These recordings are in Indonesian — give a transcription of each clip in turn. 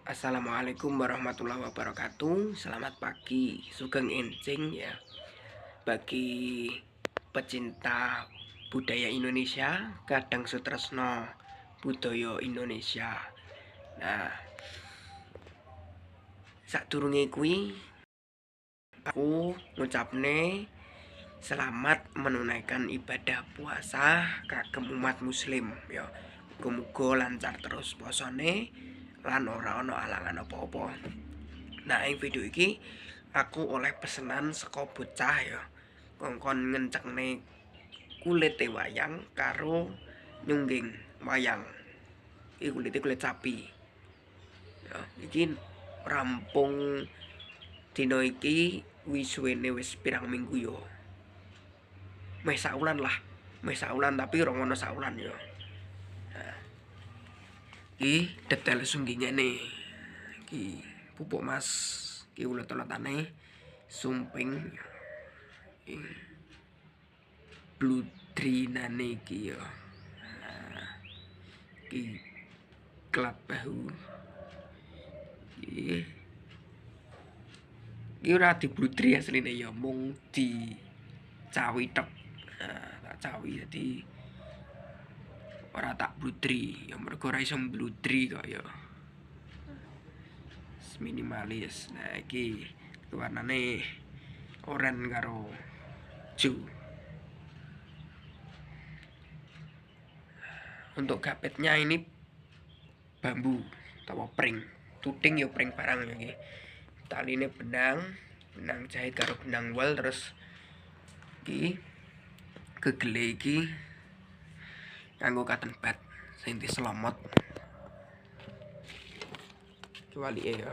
Assalamualaikum warahmatullahi wabarakatuh. Selamat pagi, sugeng enjing ya bagi pecinta budaya Indonesia, kadang sutresno budaya Indonesia. Nah, sadurunge kuwi aku ngucapne selamat menunaikan ibadah puasa kagem umat muslim ya. Muga-muga lancar terus posone lan ora ana alangan apa-apa. Nah, ing video iki aku oleh pesenan saka bocah ya. Kongkon ngencekne kulite wayang karo nyungging wayang. Iki kulite kulit sapi. Ya, iki rampung dina iki suwene wis pirang minggu ya. Meh saulan lah. Meh saulan tapi ora ngono saulan ya. Nah, iki detail sunggingane. Iki pupuk mas iki ulet-uletane sumping bludrinane iki ya. Nah, iki kelat bahu iki ora dibludri asline ya, mung di cawi tok. Nah, tak cawi jadi ora tak bludri ya, mergo ora iso bludri kok ya. Minimalis. Nah, iki warnane oranye karo hijau. Untuk gapetnya ini bambu atau pring. Tuting ya pring barang ya iki. Taline benang jahit karo benang wol, terus iki gegele iki nganggo cotton bud sing diselomot. Walike ya.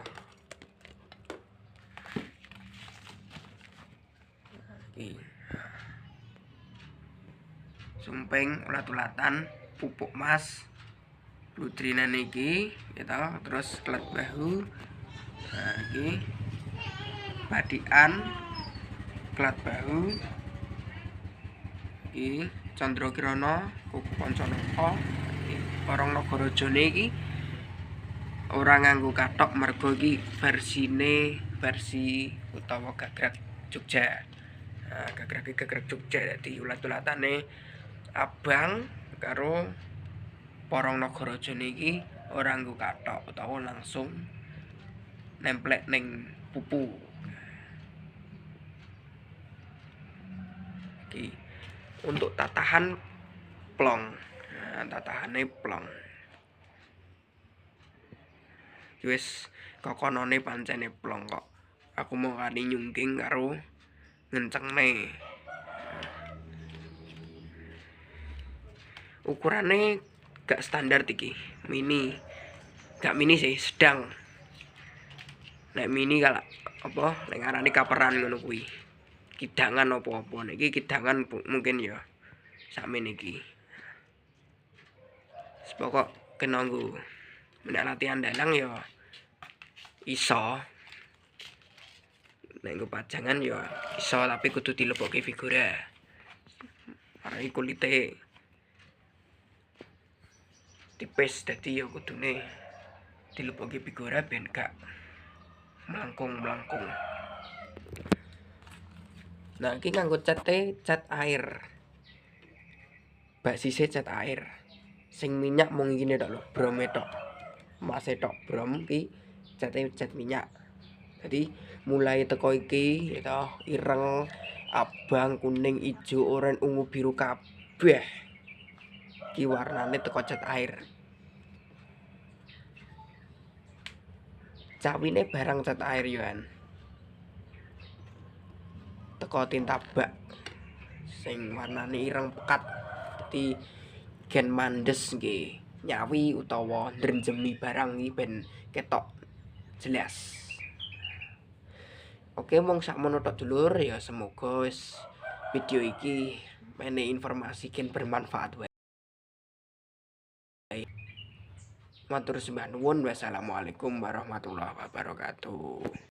Iki. Sumping ulat-ulatan, pupuk mas, bludrinan iki gitu, terus kelat bahu. Nah, iki badikan kelat bahu. Iki Candra Kirana, Kancanaka. Orang Nagarajane iki ora nganggo kathok mergo iki versi utawa gagrag Jogja. Nah, gagrag Jogja dadi ulat-ulatane abang karo porong Nagarajane iki ora nganggo kathok utawa langsung nemplek ning pupu. Iki untuk tatahan plong. Nah, tatahane plong. Wis kokonone pancene plong kok. Aku mau kali nyungging karo ngencengne. Ukurane gak standar iki, mini. Gak mini sih, sedang. Nek mini kalau apa nek ngarani kaperan ngono kuwi. Kidangan apa-apa. Nek iki kidangan mungkin ya sakmene iki. Pokok kena nggo nek latihan dalang ya iso. Nek nggo pajangan ya iso, tapi kudu dilebokke figura. Arek kulite tipis dadi ya kudune dilebokke figura ben gak melengkung-melengkung. Nah, iki nganggo cat air. Basise cat air. Sing minyak mung ngene tok lho, brome tok. Mase tok brom iki cat minyak. Jadi mulai teko iki gitu, ireng, abang, kuning, ijo, oranye, ungu, biru kabeh. Iki warnane teko cat air. Cawine barang cat air yoan. Teko tinta bak sing warnane ireng pekat. Dadi gen mandes nggih, nyawi utawa ndrenjemi barang iki ben ketok jelas. Oke, mong sakmono tok dulur ya, semoga wis video iki menehi informasi gen bermanfaat wae. Matur sembah nuwun. Wassalamualaikum warahmatullahi wabarakatuh.